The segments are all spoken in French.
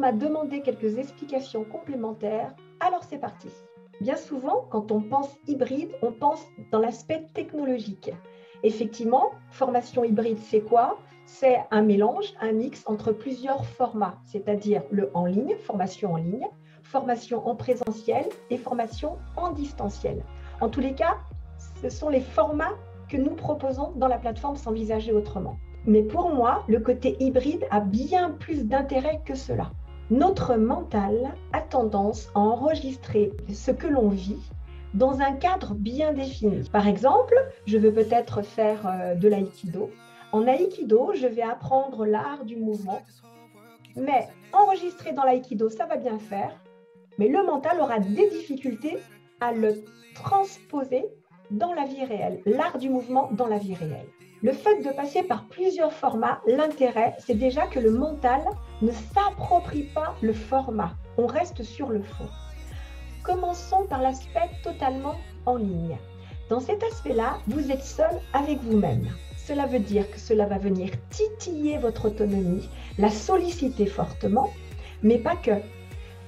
m'a demandé quelques explications complémentaires, alors c'est parti. Bien souvent, quand on pense hybride, on pense dans l'aspect technologique. Effectivement, formation hybride, c'est quoi? C'est un mélange, un mix entre plusieurs formats, c'est-à-dire le en ligne, formation en présentiel et formation en distanciel. En tous les cas, ce sont les formats que nous proposons dans la plateforme S'envisager autrement. Mais pour moi, le côté hybride a bien plus d'intérêt que cela. Notre mental a tendance à enregistrer ce que l'on vit dans un cadre bien défini. Par exemple, je veux peut-être faire de l'aïkido. En aïkido, je vais apprendre l'art du mouvement. Mais enregistrer dans l'aïkido, ça va bien faire. Mais le mental aura des difficultés à le transposer dans la vie réelle, l'art du mouvement dans la vie réelle. Le fait de passer par plusieurs formats, l'intérêt, c'est déjà que le mental ne s'approprie pas le format. On reste sur le fond. Commençons par l'aspect totalement en ligne. Dans cet aspect-là, vous êtes seul avec vous-même. Cela veut dire que cela va venir titiller votre autonomie, la solliciter fortement, mais pas que.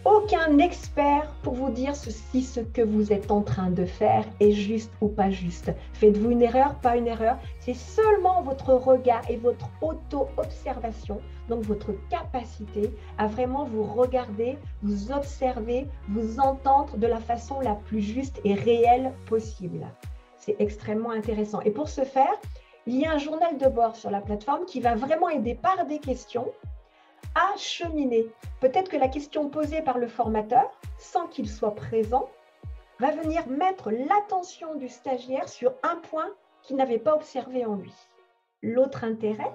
Aucun expert pour vous dire si ce que vous êtes en train de faire est juste ou pas juste. Faites-vous une erreur, pas une erreur. C'est seulement votre regard et votre auto-observation, donc votre capacité à vraiment vous regarder, vous observer, vous entendre de la façon la plus juste et réelle possible. C'est extrêmement intéressant. Et pour ce faire, il y a un journal de bord sur la plateforme qui va vraiment aider par des questions à cheminer. Peut-être que la question posée par le formateur, sans qu'il soit présent, va venir mettre l'attention du stagiaire sur un point qu'il n'avait pas observé en lui. L'autre intérêt,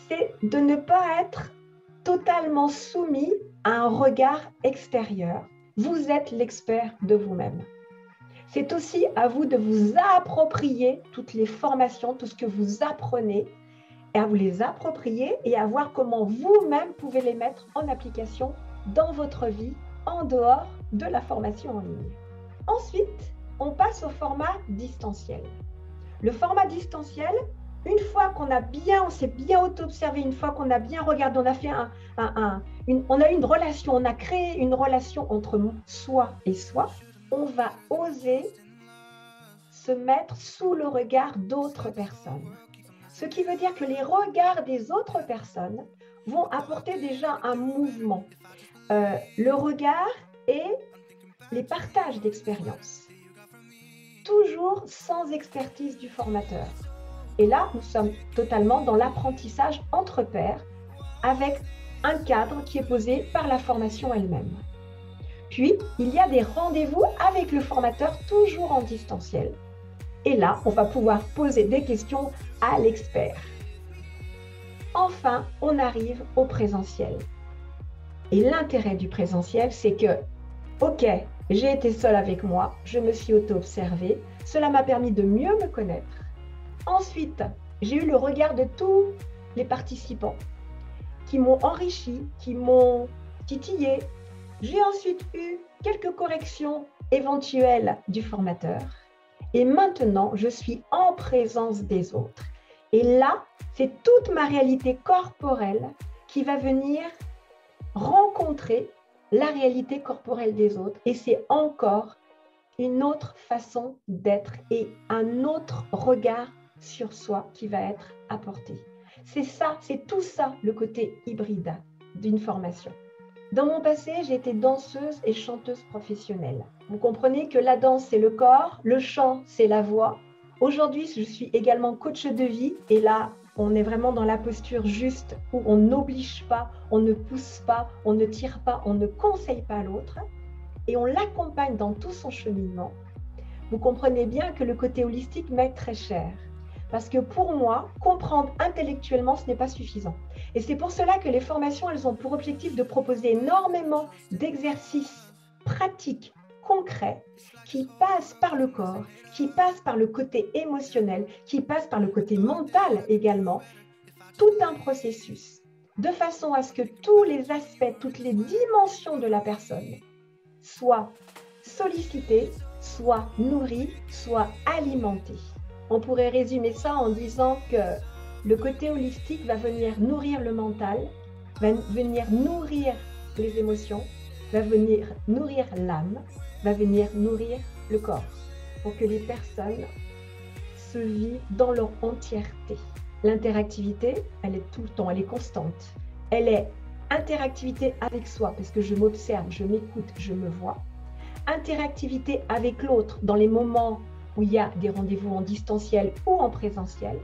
c'est de ne pas être totalement soumis à un regard extérieur. Vous êtes l'expert de vous-même. C'est aussi à vous de vous approprier toutes les formations, tout ce que vous apprenez, et à vous les approprier et à voir comment vous-même pouvez les mettre en application dans votre vie en dehors de la formation en ligne. Ensuite, on passe au format distanciel. Le format distanciel, une fois on s'est bien auto-observé, une fois qu'on a bien regardé, on a fait on a une relation, on a créé une relation entre soi et soi, on va oser se mettre sous le regard d'autres personnes. Ce qui veut dire que les regards des autres personnes vont apporter déjà un mouvement. Le regard et les partages d'expériences. Toujours sans expertise du formateur. Et là, nous sommes totalement dans l'apprentissage entre pairs avec un cadre qui est posé par la formation elle-même. Puis, il y a des rendez-vous avec le formateur toujours en distanciel. Et là, on va pouvoir poser des questions à l'expert. Enfin, on arrive au présentiel. Et l'intérêt du présentiel, c'est que, ok, j'ai été seule avec moi, je me suis auto-observée, cela m'a permis de mieux me connaître. Ensuite, j'ai eu le regard de tous les participants qui m'ont enrichi, qui m'ont titillé. J'ai ensuite eu quelques corrections éventuelles du formateur. Et maintenant, je suis en présence des autres. Et là, c'est toute ma réalité corporelle qui va venir rencontrer la réalité corporelle des autres. Et c'est encore une autre façon d'être et un autre regard sur soi qui va être apporté. C'est ça, c'est tout ça le côté hybride d'une formation. Dans mon passé, j'ai été danseuse et chanteuse professionnelle. Vous comprenez que la danse, c'est le corps, le chant, c'est la voix. Aujourd'hui, je suis également coach de vie et là, on est vraiment dans la posture juste où on n'oblige pas, on ne pousse pas, on ne tire pas, on ne conseille pas l'autre et on l'accompagne dans tout son cheminement. Vous comprenez bien que le côté holistique m'est très cher. Parce que pour moi, comprendre intellectuellement, ce n'est pas suffisant. Et c'est pour cela que les formations, elles ont pour objectif de proposer énormément d'exercices pratiques, concrets, qui passent par le corps, qui passent par le côté émotionnel, qui passent par le côté mental également, tout un processus, de façon à ce que tous les aspects, toutes les dimensions de la personne soient sollicités, soient nourris, soient alimentés. On pourrait résumer ça en disant que le côté holistique va venir nourrir le mental va venir nourrir les émotions, va venir nourrir l'âme, va venir nourrir le corps, pour que les personnes se vivent dans leur entièreté. L'interactivité, elle est tout le temps, elle est constante. Elle est interactivité avec soi, parce que je m'observe, je m'écoute, je me vois. Interactivité avec l'autre dans les moments où il y a des rendez-vous en distanciel ou en présentiel.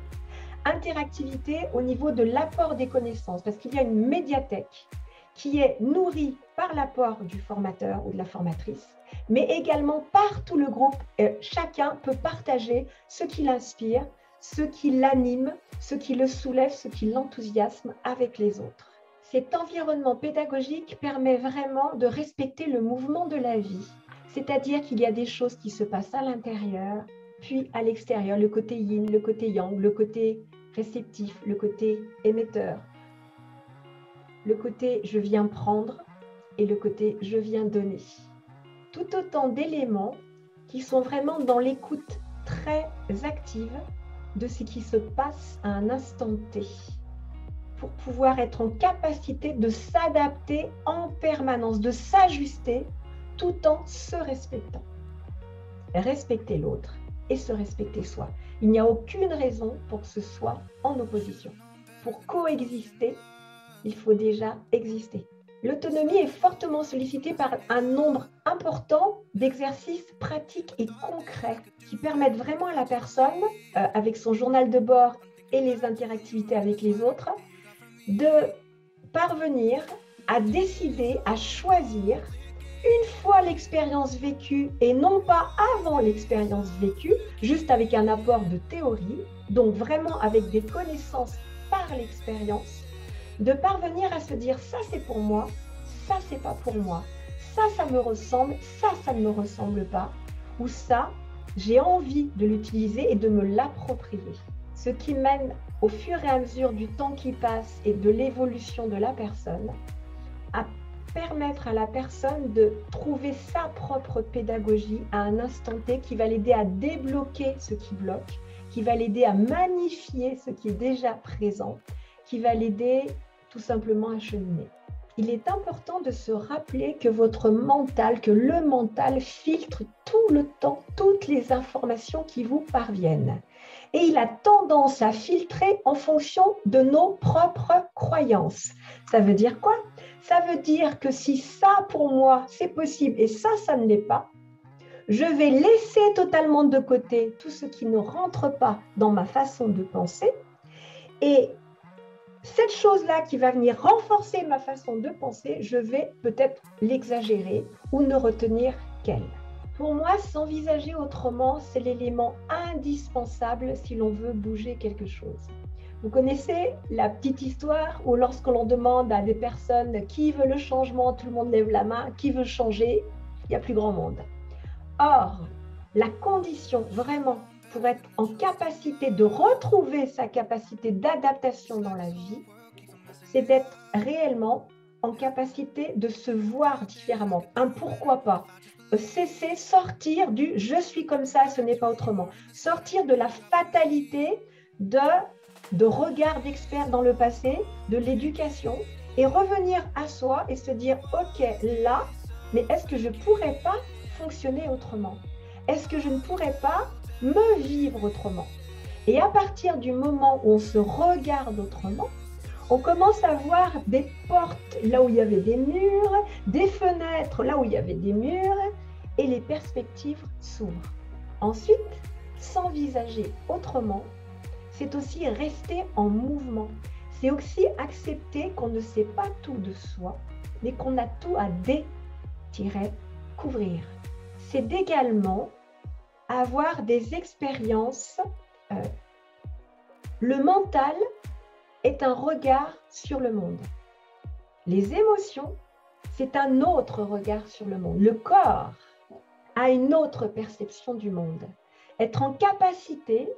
Interactivité au niveau de l'apport des connaissances, parce qu'il y a une médiathèque qui est nourrie par l'apport du formateur ou de la formatrice, mais également par tout le groupe. Chacun peut partager ce qui l'inspire, ce qui l'anime, ce qui le soulève, ce qui l'enthousiasme avec les autres. Cet environnement pédagogique permet vraiment de respecter le mouvement de la vie, c'est-à-dire qu'il y a des choses qui se passent à l'intérieur, puis à l'extérieur, le côté yin, le côté yang, le côté réceptif, le côté émetteur, le côté je viens prendre et le côté je viens donner. Tout autant d'éléments qui sont vraiment dans l'écoute très active de ce qui se passe à un instant T, pour pouvoir être en capacité de s'adapter en permanence, de s'ajuster tout en se respectant. Respecter l'autre et se respecter soi. Il n'y a aucune raison pour que ce soit en opposition. Pour coexister, il faut déjà exister. L'autonomie est fortement sollicitée par un nombre important d'exercices pratiques et concrets qui permettent vraiment à la personne, avec son journal de bord et les interactivités avec les autres, de parvenir à décider, à choisir une fois l'expérience vécue et non pas avant l'expérience vécue, juste avec un apport de théorie, donc vraiment avec des connaissances par l'expérience, de parvenir à se dire ça c'est pour moi, ça c'est pas pour moi, ça me ressemble, ça ne me ressemble pas, ou ça j'ai envie de l'utiliser et de me l'approprier. Ce qui mène au fur et à mesure du temps qui passe et de l'évolution de la personne à permettre à la personne de trouver sa propre pédagogie à un instant T qui va l'aider à débloquer ce qui bloque, qui va l'aider à magnifier ce qui est déjà présent, qui va l'aider tout simplement à cheminer. Il est important de se rappeler que votre mental, que le mental filtre tout le temps toutes les informations qui vous parviennent. Et il a tendance à filtrer en fonction de nos propres croyances. Ça veut dire quoi? Ça veut dire que si ça, pour moi, c'est possible et ça ne l'est pas, je vais laisser totalement de côté tout ce qui ne rentre pas dans ma façon de penser. Et cette chose-là qui va venir renforcer ma façon de penser, je vais peut-être l'exagérer ou ne retenir qu'elle. Pour moi, s'envisager autrement, c'est l'élément indispensable si l'on veut bouger quelque chose. Vous connaissez la petite histoire où lorsque l'on demande à des personnes qui veut le changement, tout le monde lève la main, qui veut changer, il n'y a plus grand monde. Or, la condition vraiment pour être en capacité de retrouver sa capacité d'adaptation dans la vie, c'est d'être réellement en capacité de se voir différemment. Un pourquoi pas. Cesser, sortir du « je suis comme ça, ce n'est pas autrement ». Sortir de la fatalité de regard d'expert dans le passé, de l'éducation, et revenir à soi et se dire « ok, là, mais est-ce que je ne pourrais pas fonctionner autrement? Est-ce que je ne pourrais pas me vivre autrement ?» Et à partir du moment où on se regarde autrement, on commence à voir des portes là où il y avait des murs, des fenêtres là où il y avait des murs, et les perspectives s'ouvrent. Ensuite, s'envisager autrement, c'est aussi rester en mouvement. C'est aussi accepter qu'on ne sait pas tout de soi, mais qu'on a tout à couvrir. C'est également avoir des expériences. Le mental est un regard sur le monde. Les émotions, c'est un autre regard sur le monde. Le corps a une autre perception du monde. Être en capacité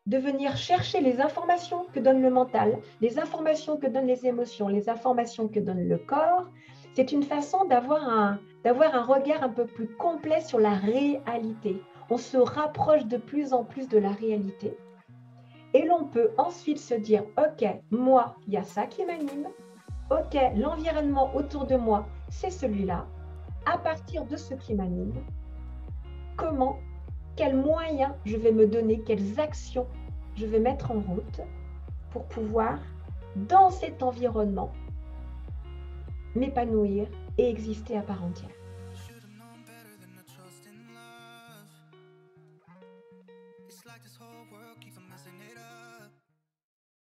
de venir chercher les informations que donne le mental, les informations que donnent les émotions, les informations que donne le corps, c'est une façon d'avoir un regard un peu plus complet sur la réalité. On se rapproche de plus en plus de la réalité. Et l'on peut ensuite se dire, ok, moi, il y a ça qui m'anime, ok, l'environnement autour de moi, c'est celui-là. À partir de ce qui m'anime, quels moyens je vais me donner, quelles actions je vais mettre en route pour pouvoir, dans cet environnement, m'épanouir et exister à part entière. It's like this whole world keeps on messing it up.